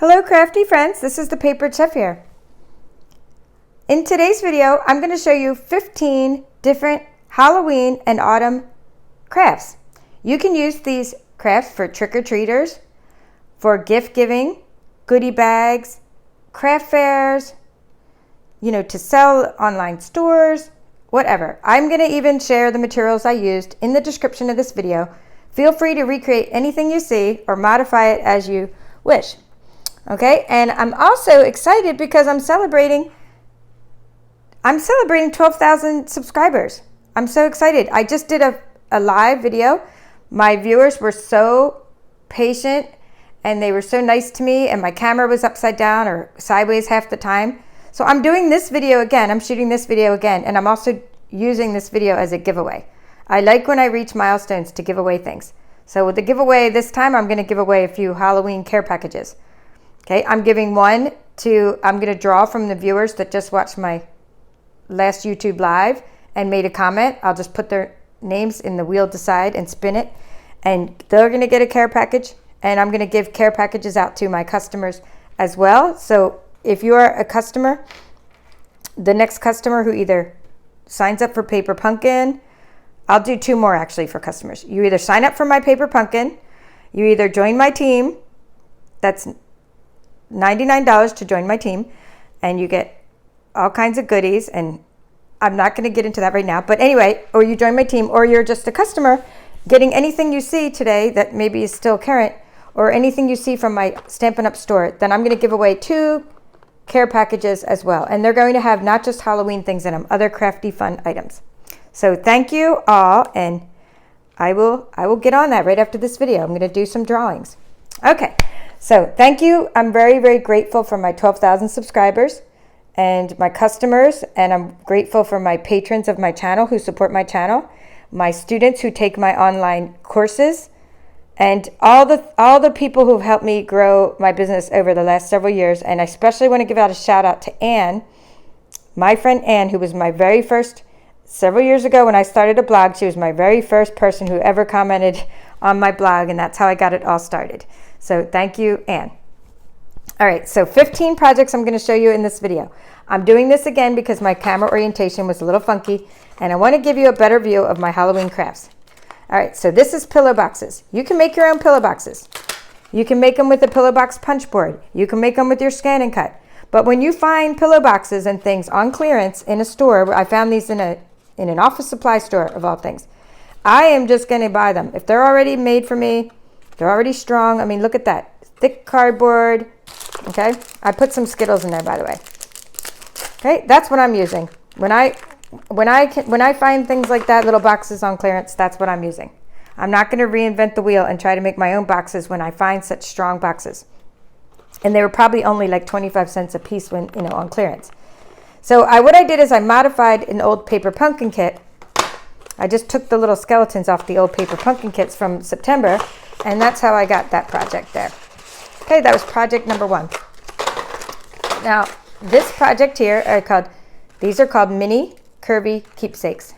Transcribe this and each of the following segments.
Hello crafty friends, this is the Papered Chef here. In today's video, I'm going to show you 15 different Halloween and autumn crafts. You can use these crafts for trick-or-treaters, for gift giving, goodie bags, craft fairs, to sell online stores, whatever. I'm going to even share the materials I used in the description of this video. Feel free to recreate anything you see or modify it as you wish. Okay, and I'm also excited because I'm celebrating 12,000 subscribers. I'm so excited. I just did a live video. My viewers were so patient and they were so nice to me, and my camera was upside down or sideways half the time. So I'm doing this video again. I'm shooting this video again, and I'm also using this video as a giveaway. I like when I reach milestones to give away things. So with the giveaway this time, I'm going to give away a few Halloween care packages. Okay, I'm giving I'm going to draw from the viewers that just watched my last YouTube live and made a comment. I'll just put their names in the wheel decide and spin it, and they're going to get a care package, and I'm going to give care packages out to my customers as well. So if you are a customer, the next customer who either signs up for Paper Pumpkin, I'll do 2 more actually for customers. You either sign up for my Paper Pumpkin, you either join my team, that's $99 to join my team, and you get all kinds of goodies, and I'm not going to get into that right now, but anyway, or you join my team, or you're just a customer getting anything you see today that maybe is still current, or anything you see from my Stampin' Up store, then I'm going to give away 2 care packages as well, and they're going to have not just Halloween things in them, other crafty fun items. So thank you all, and I will get on that right after this video. I'm going to do some drawings. Okay. So thank you. I'm very, very grateful for my 12,000 subscribers and my customers, and I'm grateful for my patrons of my channel who support my channel, my students who take my online courses, and all the people who've helped me grow my business over the last several years. And I especially want to give out a shout out to Anne, my friend Anne, who was my very first, several years ago when I started a blog, she was my very first person who ever commented on my blog, and that's how I got it all started. So thank you, Anne. All right, so 15 projects I'm going to show you in this video. I'm doing this again because my camera orientation was a little funky, and I want to give you a better view of my Halloween crafts. All right, so this is pillow boxes. You can make your own pillow boxes. You can make them with a pillow box punch board. You can make them with your scan and cut. But when you find pillow boxes and things on clearance in a store, I found these in an office supply store of all things, I am just going to buy them. If they're already made for me, they're already strong. I mean, look at that. Thick cardboard. Okay. I put some Skittles in there, by the way. Okay. That's what I'm using. When I find things like that, little boxes on clearance, that's what I'm using. I'm not going to reinvent the wheel and try to make my own boxes when I find such strong boxes. And they were probably only like 25 cents a piece when, on clearance. So what I did is I modified an old Paper Pumpkin kit. I just took the little skeletons off the old Paper Pumpkin kits from September, and that's how I got that project there. Okay, that was project number 1. Now, this project here these are called mini curvy keepsakes.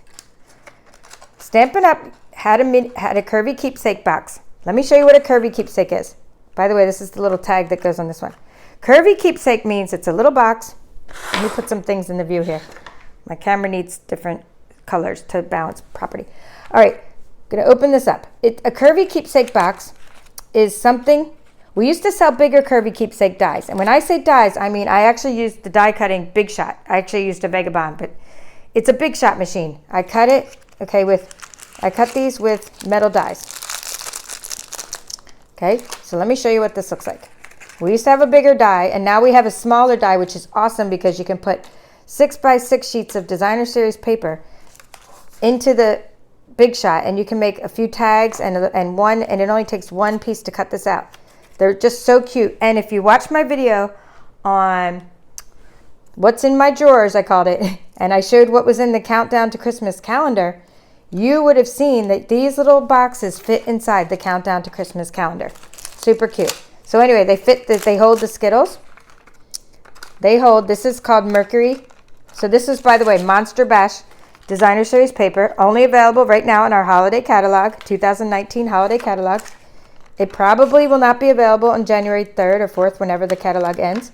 Stampin' Up had a curvy keepsake box. Let me show you what a curvy keepsake is. By the way, this is the little tag that goes on this one. Curvy keepsake means it's a little box. Let me put some things in the view here. My camera needs different colors to balance properly. All right, I'm going to open this up. A curvy keepsake box is something, we used to sell bigger curvy keepsake dies. And when I say dies, I mean I actually used the die cutting Big Shot. I actually used a Vagabond, but it's a Big Shot machine. I cut it, I cut these with metal dies. Okay, so let me show you what this looks like. We used to have a bigger die, and now we have a smaller die, which is awesome because you can put 6x6 sheets of designer series paper into the Big Shot, and you can make a few tags and it only takes 1 piece to cut this out. They're just so cute. And if you watch my video on what's in my drawers, I called it, and I showed what was in the Countdown to Christmas calendar, you would have seen that these little boxes fit inside the Countdown to Christmas calendar. Super cute. So anyway, they hold the Skittles. This is called Mercury. So this is, by the way, Monster Bash Designer Series paper, only available right now in our holiday catalog, 2019 holiday catalog. It probably will not be available on January 3rd or 4th, whenever the catalog ends.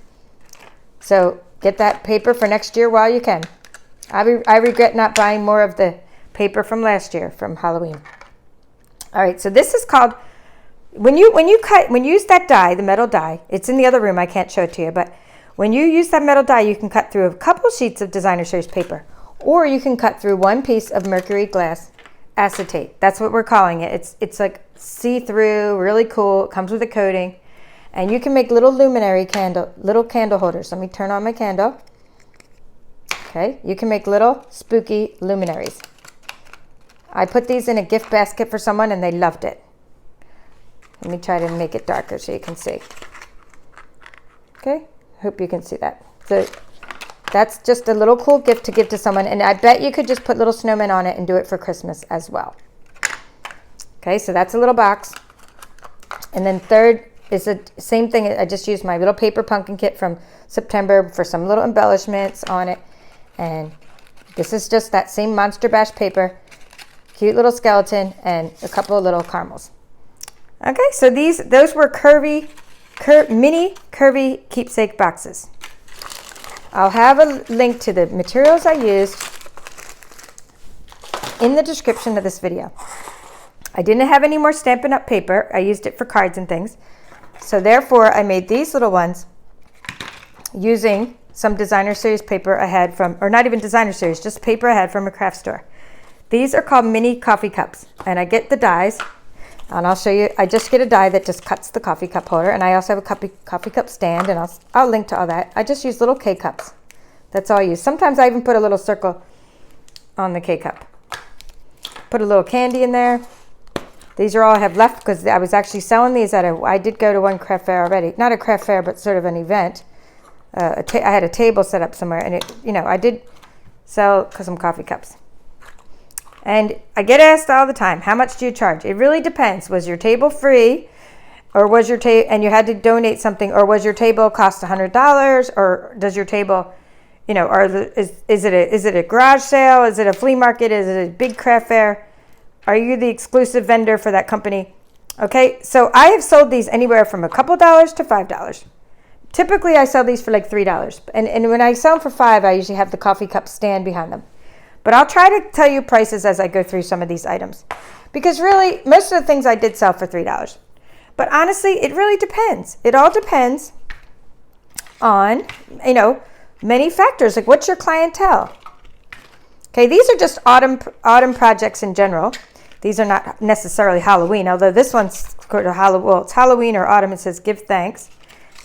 So get that paper for next year while you can. I regret not buying more of the paper from last year from Halloween. All right, so this is called, when you use that die, the metal die, it's in the other room, I can't show it to you, but when you use that metal die, you can cut through a couple sheets of designer series paper, or you can cut through one piece of mercury glass acetate. That's what we're calling it. It's like see-through, really cool. It comes with a coating, and you can make little little candle holders. Let me turn on my candle. Okay, you can make little spooky luminaries. I put these in a gift basket for someone and they loved it. Let me try to make it darker so you can see. Okay, hope you can see that. So that's just a little cool gift to give to someone, and I bet you could just put little snowmen on it and do it for Christmas as well. Okay, so that's a little box. And then third is the same thing. I just used my little paper pumpkin kit from September for some little embellishments on it. And this is just that same Monster Bash paper, cute little skeleton, and a couple of little caramels. Okay, so those were mini curvy keepsake boxes. I'll have a link to the materials I used in the description of this video. I didn't have any more Stampin' Up! Paper. I used it for cards and things. So therefore, I made these little ones using some designer series paper I had from, or not even designer series, just paper I had from a craft store. These are called mini coffee cups, and I get the dies, and I'll show you. I just get a die that just cuts the coffee cup holder, and I also have a coffee cup stand, and I'll link to all that. I just use little K-cups. That's all I use. Sometimes I even put a little circle on the K-cup. Put a little candy in there. These are all I have left because I was actually selling these I did go to one craft fair already. Not a craft fair, but sort of an event. I had a table set up somewhere, and I did sell some coffee cups. And I get asked all the time, how much do you charge? It really depends. Was your table free, or was your table, and you had to donate something, or was your table cost $100, or does your table, is it a garage sale? Is it a flea market? Is it a big craft fair? Are you the exclusive vendor for that company? Okay, so I have sold these anywhere from a couple dollars to $5. Typically, I sell these for like $3. And when I sell them for $5, I usually have the coffee cup stand behind them. But I'll try to tell you prices as I go through some of these items. Because really, most of the things I did sell for $3. But honestly, it really depends. It all depends on, many factors. Like, what's your clientele? Okay, these are just autumn projects in general. These are not necessarily Halloween, although this one's it's Halloween or autumn. It says give thanks,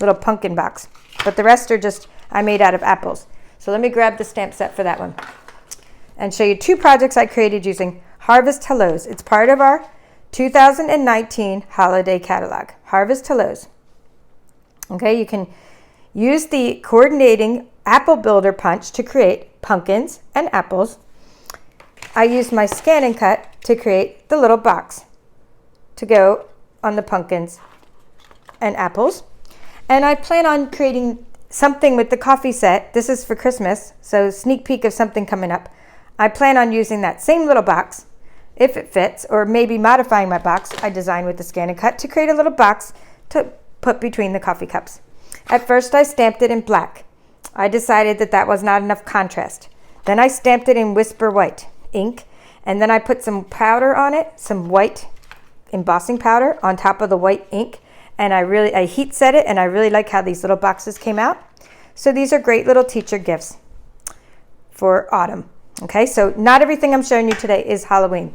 little pumpkin box. But the rest are just I made out of apples. So let me grab the stamp set for that one and show you two projects I created using Harvest Hellos. It's part of our 2019 holiday catalog, Harvest Hellos. Okay, you can use the coordinating apple builder punch to create pumpkins and apples. I used my scan and cut to create the little box to go on the pumpkins and apples. And I plan on creating something with the coffee set. This is for Christmas, so sneak peek of something coming up. I plan on using that same little box, if it fits, or maybe modifying my box I designed with the scan and cut to create a little box to put between the coffee cups. At first, I stamped it in black. I decided that was not enough contrast. Then I stamped it in Whisper White ink, and then I put some powder on it, some white embossing powder on top of the white ink, and I heat set it, and I really like how these little boxes came out. So these are great little teacher gifts for autumn. Okay, so not everything I'm showing you today is Halloween.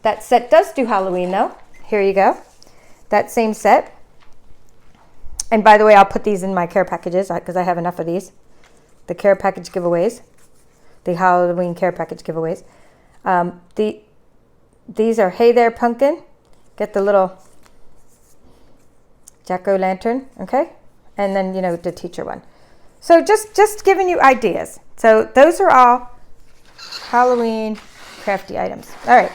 That set does do Halloween though. Here you go. That same set. And by the way, I'll put these in my care packages because I have enough of these. The care package giveaways. The Halloween care package giveaways. These are Hey There Pumpkin. Get the little jack-o'-lantern, okay? And then, the teacher one. So just giving you ideas. So those are all Halloween crafty items. All right,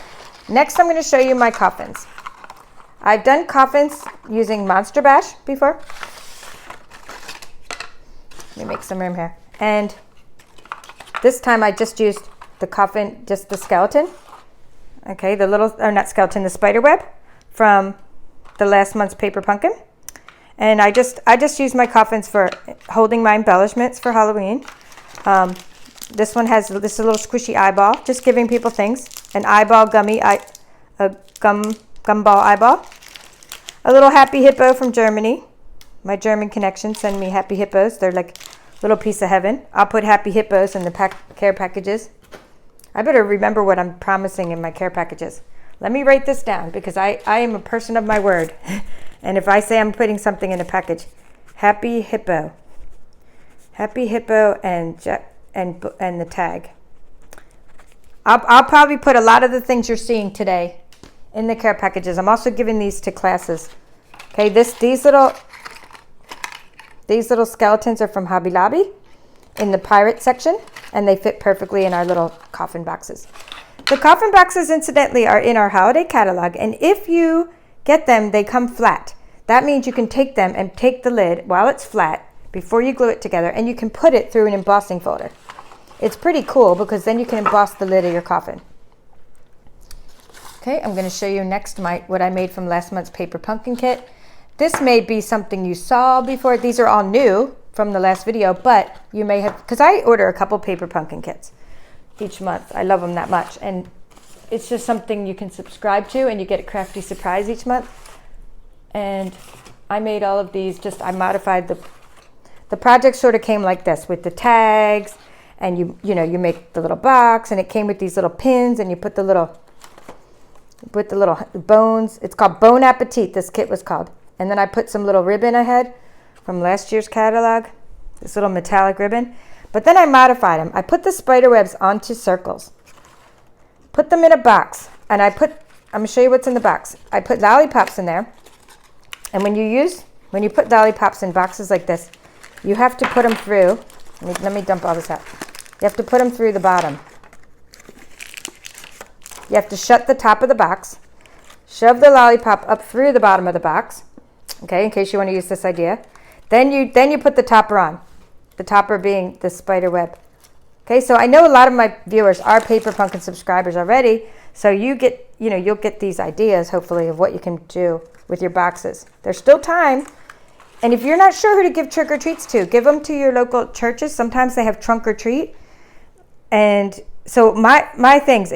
next I'm going to show you my coffins. I've done coffins using Monster Bash before. Let me make some room here. And this time I just used the coffin, just the skeleton. Okay, the spider web from the last month's paper pumpkin. And I just use my coffins for holding my embellishments for Halloween. This one has this little squishy eyeball, just giving people things. An eyeball gummy, a gumball eyeball. A little happy hippo from Germany. My German connection send me happy hippos. They're like a little piece of heaven. I'll put happy hippos in the care packages. I better remember what I'm promising in my care packages. Let me write this down because I am a person of my word. And if I say I'm putting something in a package, happy hippo and the tag. I'll probably put a lot of the things you're seeing today in the care packages. I'm also giving these to classes. Okay, these little skeletons are from Hobby Lobby in the pirate section, and they fit perfectly in our little coffin boxes. The coffin boxes, incidentally, are in our holiday catalog, and if you get them, they come flat. That means you can take them and take the lid while it's flat before you glue it together, and you can put it through an embossing folder. It's pretty cool because then you can emboss the lid of your coffin. Okay, I'm going to show you next what I made from last month's paper pumpkin kit. This may be something you saw before. These are all new from the last video, but you may have, because I order a couple paper pumpkin kits each month. I love them that much, and it's just something you can subscribe to, and you get a crafty surprise each month. And I made all of these, I modified the project sort of came like this with the tags, and you make the little box, and it came with these little pins, and you put the little bones. It's called Bon Appetit, this kit was called. And then I put some little ribbon I had from last year's catalog, this little metallic ribbon. But then I modified them. I put the spider webs onto circles, put them in a box, and I'm going to show you what's in the box. I put lollipops in there. And when you put lollipops in boxes like this, you have to put them through. Let me dump all this out. You have to put them through the bottom. You have to shut the top of the box, shove the lollipop up through the bottom of the box, okay, in case you want to use this idea. Then you put the topper on, the topper being the spider web. Okay, so I know a lot of my viewers are paper pumpkin subscribers already, so you'll get these ideas, hopefully, of what you can do with your boxes. There's still time. And if you're not sure who to give trick or treats to, give them to your local churches. Sometimes they have trunk or treat. And so my things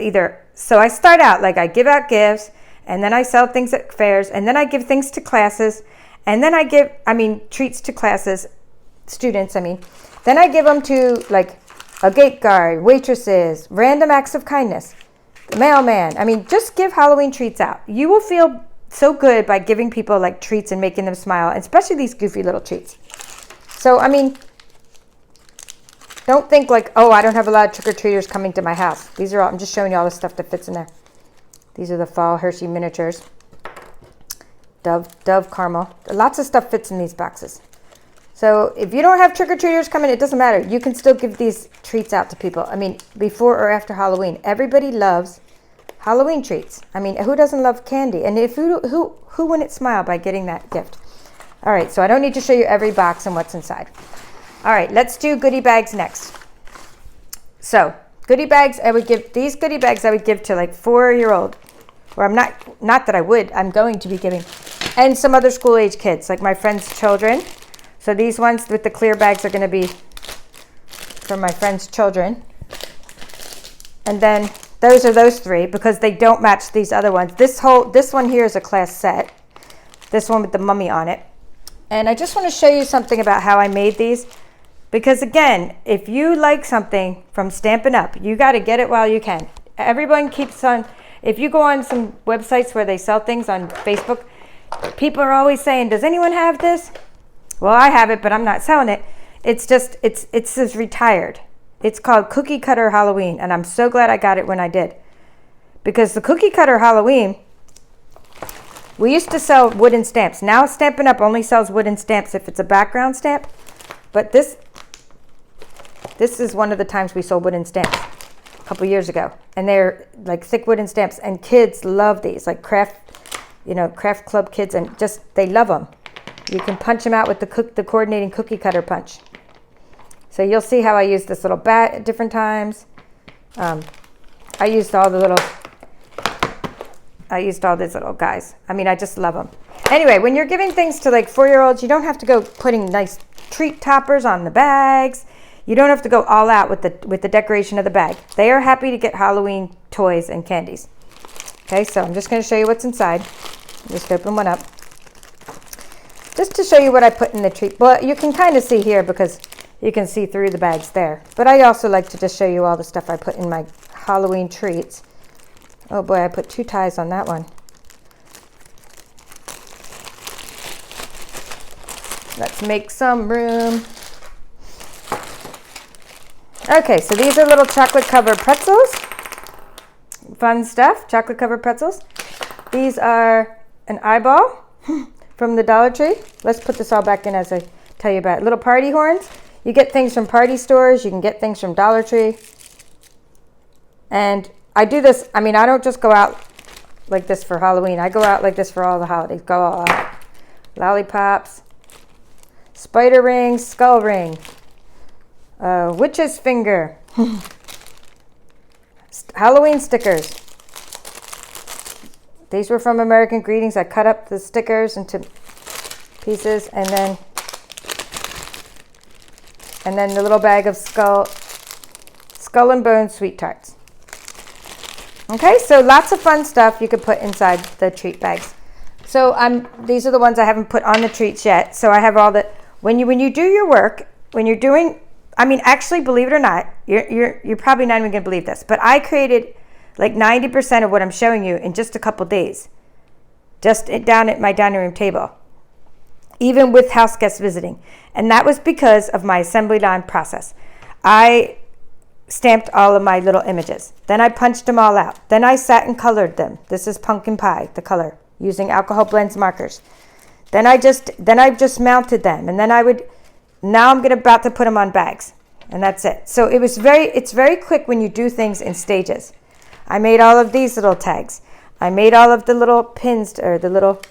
so I start out like I give out gifts, and then I sell things at fairs, and then I give things to classes, and then I give treats to classes, students, Then I give them to like a gate guard, waitresses, random acts of kindness, the mailman. Just give Halloween treats out. You will feel so good by giving people like treats and making them smile, especially these goofy little treats. So, don't think like, oh, I don't have a lot of trick-or-treaters coming to my house. These are all, I'm just showing you all the stuff that fits in there. These are the fall Hershey miniatures. Dove caramel. Lots of stuff fits in these boxes. So if you don't have trick-or-treaters coming, it doesn't matter. You can still give these treats out to people. Before or after Halloween. Everybody loves Halloween treats. Who doesn't love candy? And who wouldn't smile by getting that gift? All right, so I don't need to show you every box and what's inside. All right, let's do goodie bags next. So goodie bags, I would give to like 4-year-old, or I'm going to be giving, and some other school age kids, like my friends' children. So these ones with the clear bags are going to be for my friends' children. And then those are those three because they don't match these other ones. This one here is a class set. This one with the mummy on it. And I just want to show you something about how I made these. Because again, if you like something from Stampin' Up, you got to get it while you can. Everyone keeps on, if you go on some websites where they sell things on Facebook, people are always saying, does anyone have this? Well, I have it, but I'm not selling it. It says retired. It's called Cookie Cutter Halloween, and I'm so glad I got it when I did. Because the Cookie Cutter Halloween, we used to sell wooden stamps. Now Stampin' Up only sells wooden stamps if it's a background stamp. But this is one of the times we sold wooden stamps a couple years ago. And they're like thick wooden stamps, and kids love these, like craft club kids, and they love them. You can punch them out with the coordinating cookie cutter punch. So you'll see how I use this little bat at different times. I used all the little I used all these little guys. I mean, I just love them. Anyway, when you're giving things to like 4-year-olds, you don't have to go putting nice treat toppers on the bags. You don't have to go all out with the decoration of the bag. They are happy to get Halloween toys and candies. Okay, so I'm just going to show you what's inside. Just open one up. Just to show you what I put in the treat. Well, you can kind of see here because you can see through the bags there. But I also like to just show you all the stuff I put in my Halloween treats. Oh boy, I put 2 ties on that one. Let's make some room. Okay, so these are little chocolate covered pretzels. Fun stuff, chocolate covered pretzels. These are an eyeball from the Dollar Tree. Let's put this all back in as I tell you about it. Little party horns. You get things from party stores. You can get things from Dollar Tree. And I do this, I mean, I don't just go out like this for Halloween. I go out like this for all the holidays. Go all out. Lollipops, spider rings, skull ring, witch's finger, Halloween stickers. These were from American Greetings. I cut up the stickers into pieces, and then the little bag of skull and bone sweet tarts. Okay, so lots of fun stuff you could put inside the treat bags. So these are the ones I haven't put on the treats yet. So I have all the, when you do your work, when you're doing, I mean, actually, believe it or not, you're probably not even gonna believe this, but I created like 90% of what I'm showing you in just a couple days, just down at my dining room table, even with house guests visiting. And that was because of my assembly line process. I stamped all of my little images. Then I punched them all out. Then I sat and colored them. This is pumpkin pie, the color, using alcohol blends markers. Then I just mounted them, and then now I'm about to put them on bags, and that's it. So it's very quick when you do things in stages. I made all of these little tags. I made all of the little pins, or the little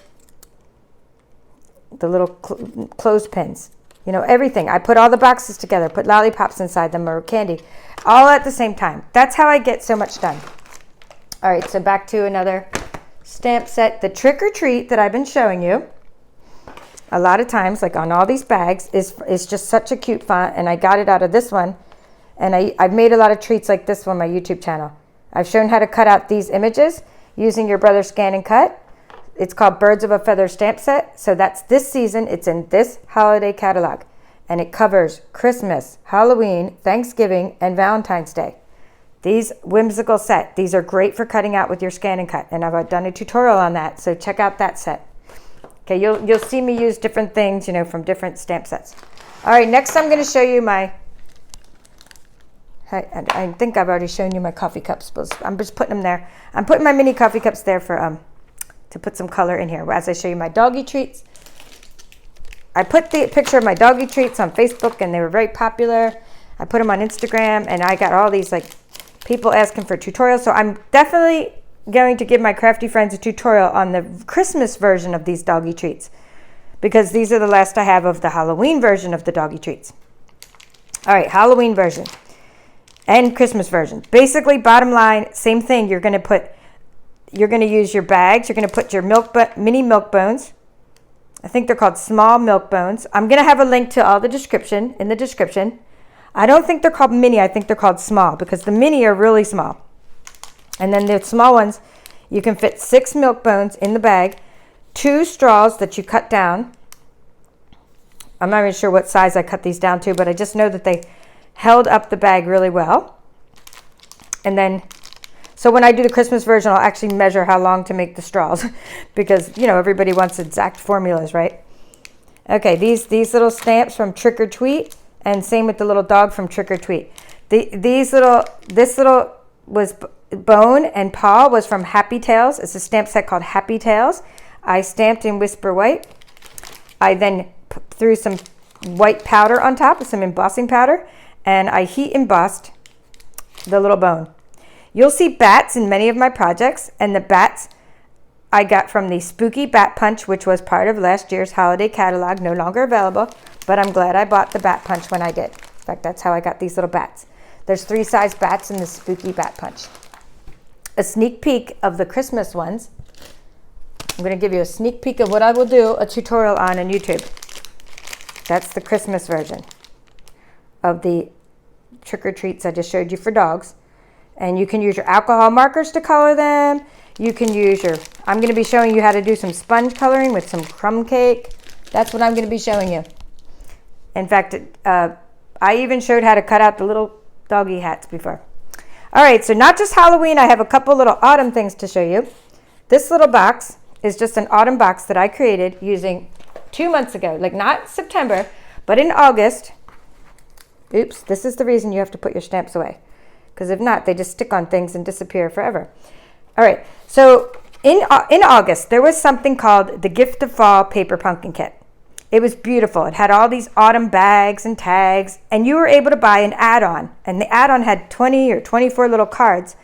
clothespins. You know, everything. I put all the boxes together, put lollipops inside them or candy, all at the same time. That's how I get so much done. All right, so back to another stamp set. The trick or treat that I've been showing you a lot of times, like on all these bags, is just such a cute font, and I got it out of this one. And I've made a lot of treats like this on my YouTube channel. I've shown how to cut out these images using your brother's Scan and Cut. It's called Birds of a Feather Stamp Set. So that's this season. It's in this holiday catalog. And it covers Christmas, Halloween, Thanksgiving, and Valentine's Day. These whimsical set. These are great for cutting out with your Scan and Cut. And I've done a tutorial on that. So check out that set. Okay, you'll see me use different things, you know, from different stamp sets. All right, next I'm going to show you my, I think I've already shown you my coffee cups, but I'm just putting them there. I'm putting my mini coffee cups there for to put some color in here as I show you my doggy treats. I put the picture of my doggy treats on Facebook, and they were very popular. I put them on Instagram, and I got all these like people asking for tutorials. So I'm definitely going to give my crafty friends a tutorial on the Christmas version of these doggy treats, because these are the last I have of the Halloween version of the doggy treats. All right, Halloween version and Christmas version. Basically, bottom line, same thing. You're going to use your bags. You're going to put your mini milk bones. I think they're called small milk bones. I'm going to have a link to all the description in the description. I don't think they're called mini. I think they're called small, because the mini are really small. And then the small ones, you can fit 6 milk bones in the bag, 2 straws that you cut down. I'm not even sure what size I cut these down to, but I just know that they held up the bag really well. And then, so when I do the Christmas version, I'll actually measure how long to make the straws because, you know, everybody wants exact formulas, right? Okay, these little stamps from Trick or Treat, and same with the little dog from Trick or Treat. This little was bone, and paw was from Happy Tales. It's a stamp set called Happy Tales. I stamped in Whisper White. I then threw some white powder on top, some embossing powder, and I heat embossed the little bone. You'll see bats in many of my projects, and the bats I got from the Spooky Bat Punch, which was part of last year's holiday catalog, no longer available, but I'm glad I bought the Bat Punch when I did. In fact, that's how I got these little bats. There's 3 size bats in the Spooky Bat Punch. A sneak peek of the Christmas ones. I'm going to give you a sneak peek of what I will do a tutorial on YouTube. That's the Christmas version of the trick-or-treats I just showed you for dogs. And you can use your alcohol markers to color them. You can use your, I'm going to be showing you how to do some sponge coloring with some crumb cake. That's what I'm going to be showing you. In fact, I even showed how to cut out the little doggy hats before. All right, so not just Halloween, I have a couple little autumn things to show you. This little box is just an autumn box that I created using 2 months ago, like not September, but in August. Oops, this is the reason you have to put your stamps away, because if not, they just stick on things and disappear forever. All right, so in August, there was something called the Gift of Fall Paper Pumpkin Kit. It was beautiful. It had all these autumn bags and tags, and you were able to buy an add-on, and the add-on had 20 or 24 little cards,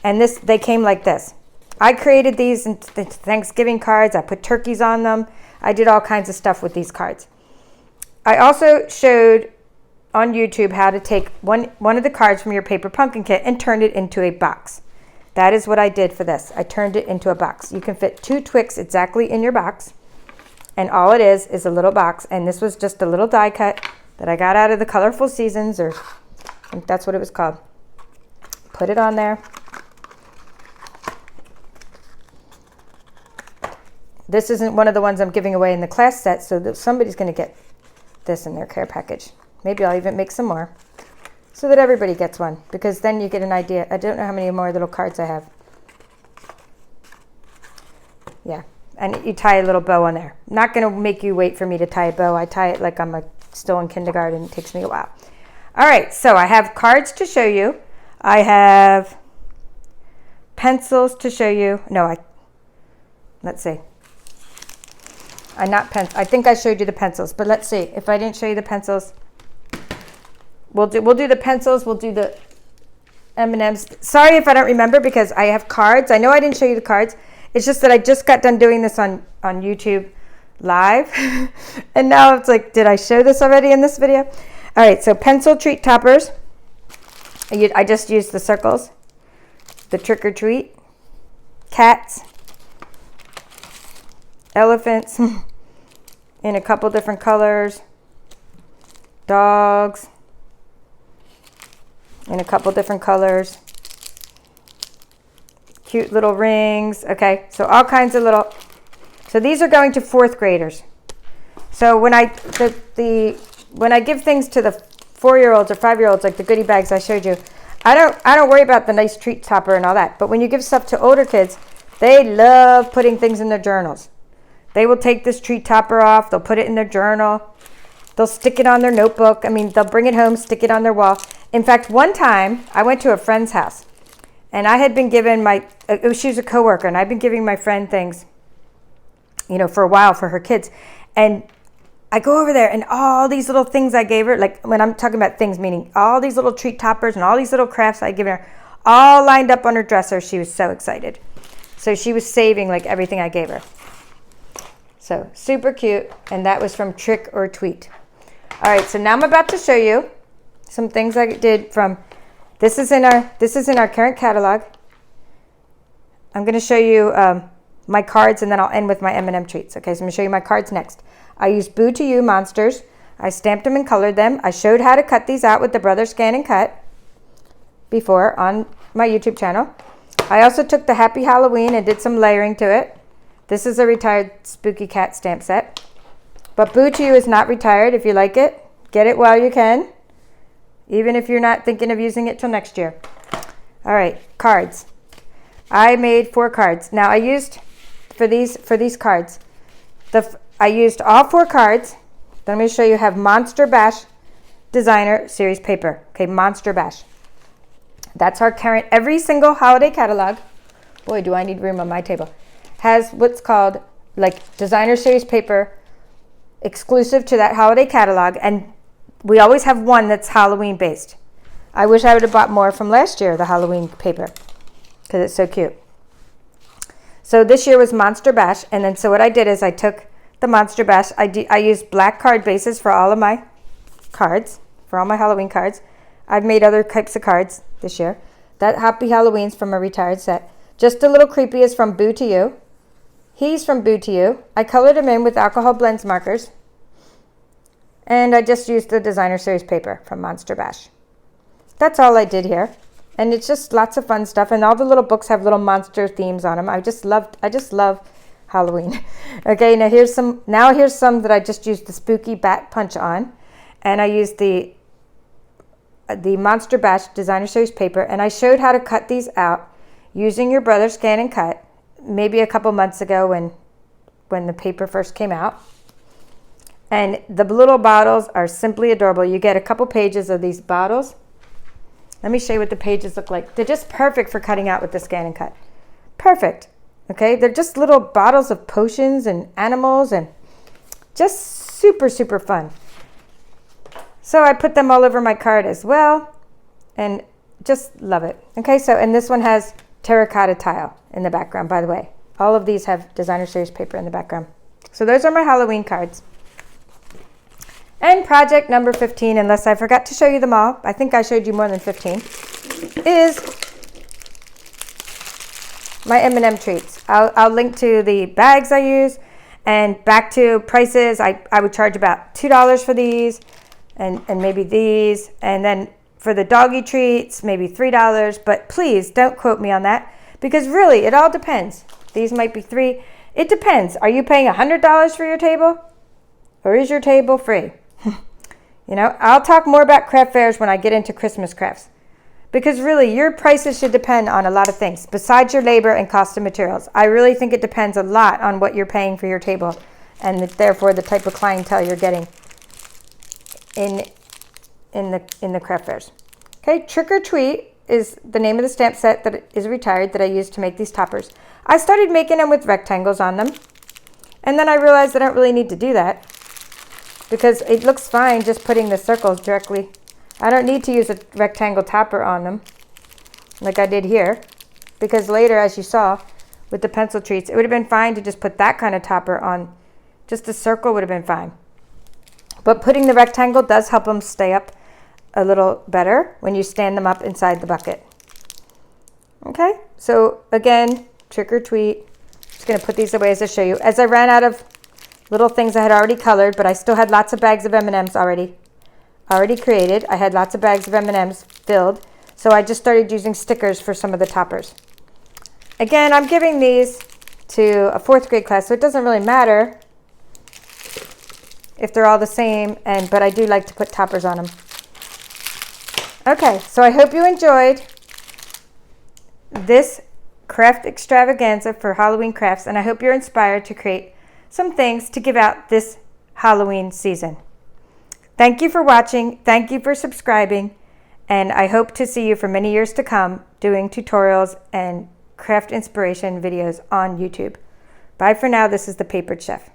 and they came like this. I created these in Thanksgiving cards. I put turkeys on them. I did all kinds of stuff with these cards. I also showed on YouTube how to take one of the cards from your paper pumpkin kit and turn it into a box. That is what I did for this. I turned it into a box. You can fit 2 Twix exactly in your box, and all it is a little box, and this was just a little die cut that I got out of the Colorful Seasons, or I think that's what it was called. Put it on there. This isn't one of the ones I'm giving away in the class set, so that somebody's going to get this in their care package. Maybe I'll even make some more so that everybody gets one, because then you get an idea. I don't know how many more little cards I have. Yeah, and you tie a little bow on there. I'm not going to make you wait for me to tie a bow. I tie it like I'm still in kindergarten. It takes me a while. All right, so I have cards to show you. I have pencils to show you. No, let's see. I think I showed you the pencils, but let's see. If I didn't show you the pencils, we'll do the pencils. We'll do the M&Ms. Sorry if I don't remember, because I have cards. I know I didn't show you the cards. It's just that I just got done doing this on YouTube live. And now it's like, did I show this already in this video? All right, so pencil treat toppers. I just used the circles. The trick or treat. Cats. Elephants in a couple different colors. Dogs in a couple different colors. Cute little rings. Okay, so all kinds of little. So these are going to 4th graders. So when I give things to the 4-year-olds or 5-year-olds, like the goodie bags I showed you, I don't worry about the nice treat topper and all that. But when you give stuff to older kids, they love putting things in their journals. They will take this treat topper off. They'll put it in their journal. They'll stick it on their notebook. I mean, they'll bring it home, stick it on their wall. In fact, one time I went to a friend's house, and I had been given she was a coworker, and I'd been giving my friend things, for a while for her kids. And I go over there, and all these little things I gave her, like when I'm talking about things, meaning all these little treat toppers and all these little crafts I'd given her, all lined up on her dresser. She was so excited. So she was saving like everything I gave her. So super cute, and that was from Trick or Tweet. All right, so now I'm about to show you some things I did from. This is in our current catalog. I'm going to show you my cards, and then I'll end with my M&M treats. Okay, so I'm going to show you my cards next. I used Boo to You monsters. I stamped them and colored them. I showed how to cut these out with the Brother Scan and Cut before on my YouTube channel. I also took the Happy Halloween and did some layering to it. This is a retired Spooky Cat stamp set. But Boo to You is not retired. If you like it, get it while you can, even if you're not thinking of using it till next year. All right, cards. I made 4 cards. Now I used, for these cards, I used all 4 cards. Then I'm going to show you have Monster Bash Designer Series paper. Okay, Monster Bash. That's our current, every single holiday catalog. Boy, do I need room on my table. Has what's called like Designer Series paper exclusive to that holiday catalog, and we always have one that's Halloween based. I wish I would have bought more from last year, the Halloween paper, because it's so cute. So this year was Monster Bash, and then so what I did is I took the Monster Bash. I used black card bases for all of my cards, for all my Halloween cards. I've made other types of cards this year. That Happy Halloween's from a retired set. Just a Little Creepy is from Boo to You. He's from Boo to You. I colored him in with alcohol blends markers. And I just used the designer series paper from Monster Bash. That's all I did here. And it's just lots of fun stuff. And all the little books have little monster themes on them. I just love Halloween. Okay, here's some that I just used the spooky bat punch on. And I used the Monster Bash designer series paper. And I showed how to cut these out using your brother's Scan and Cut, maybe a couple months ago when the paper first came out. And the little bottles are simply adorable. You get a couple pages of these bottles. Let me show you what the pages look like. They're just perfect for cutting out with the Scan and Cut. Perfect. Okay, they're just little bottles of potions and animals and just super, super fun. So I put them all over my card as well and just love it. Okay, so, and this one has terracotta tile in the background, by the way. All of these have designer series paper in the background. So those are my Halloween cards. And project number 15, unless I forgot to show you them all, I think I showed you more than 15, is my M&M treats. I'll link to the bags I use, and back to prices. I would charge about $2 for these, and maybe these, and then for the doggy treats, maybe $3, but please don't quote me on that, because really, it all depends. These might be $3. It depends. Are you paying $100 for your table, or is your table free? I'll talk more about craft fairs when I get into Christmas crafts, because really your prices should depend on a lot of things besides your labor and cost of materials. I really think it depends a lot on what you're paying for your table, and therefore the type of clientele you're getting in the craft fairs. Okay, Trick or Treat is the name of the stamp set that is retired that I used to make these toppers. I started making them with rectangles on them, and then I realized I don't really need to do that, because it looks fine just putting the circles directly. I don't need to use a rectangle topper on them like I did here, because later, as you saw with the pencil treats, it would have been fine to just put that kind of topper on. Just a circle would have been fine. But putting the rectangle does help them stay up a little better when you stand them up inside the bucket. Okay, so again, Trick or Treat. Just going to put these away as I show you. As I ran out of little things I had already colored, but I still had lots of bags of M&Ms already created. I had lots of bags of M&Ms filled, so I just started using stickers for some of the toppers. Again, I'm giving these to a 4th grade class, so it doesn't really matter if they're all the same, but I do like to put toppers on them. Okay, so I hope you enjoyed this craft extravaganza for Halloween crafts, and I hope you're inspired to create some things to give out this Halloween season. Thank you for watching. Thank you for subscribing. And I hope to see you for many years to come doing tutorials and craft inspiration videos on YouTube. Bye for now. This is the Papered Chef.